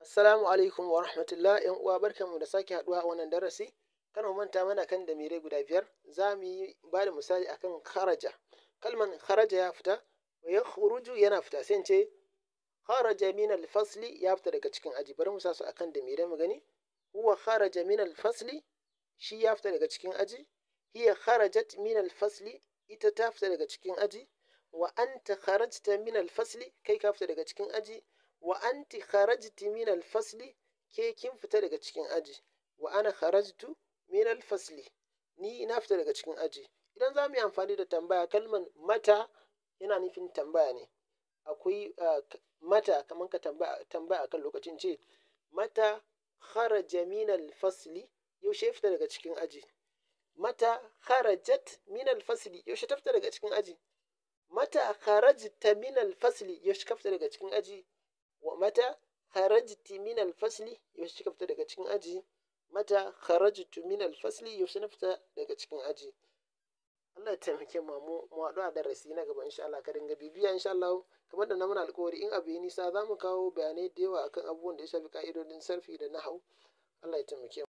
Assalamu alaikum wa rahmatullah. ‘Yan uwa barkanmu da sake haɗuwa a wannan darasi. Kar mu manta mana kan damirai guda biyar. Za mu yi ba da misali akan kharaja. Kalman kharaja ya fita, wa yakhruju yana fita. Sai in ce kharaja min al-fasli ya fita daga cikin aji. Bari mu sa su akan damirai mu gani. Huwa kharaja min al-fasli, shi ya fita daga cikin aji. Hiya kharajat min al-fasli, ita ta fita daga cikin aji. Wa anta kharajta min al-fasli, kai ka fita daga cikin aji. Wa anti kharajti min al-fasli, ke kin fita daga cikin aji. Wa ana kharajtu min al-fasli, ni na fita daga cikin aji. Idan za mu yi amfani da tambaya, kalman mata yana nufin tambaya ne. Akwai mata kamar ka tambaya akan lokacin ce mata kharaja min al-fasli, yaushe ya fita daga cikin aji. Mata kharajat min al-fasli, yaushe ta fita daga cikin aji. Mata kharajta min al-fasli, yaushe ka fita daga cikin aji. Wa mata kharajti min al-fasli, yaushe ka fita daga cikin aji. Mata kharajtu min al-fasli, yaushe na fita daga cikin aji. Allah ya taimake mu haɗu a darasi na gaba insha Allah. Ka dinga bibiya insha Allah. Kamar da na mana alƙawari in abu yi nisa za mu kawo bayanai da yawa akan abubuwan da ya shafi ƙa'idodin sarfi da nahwu. Allah ya taimake mu.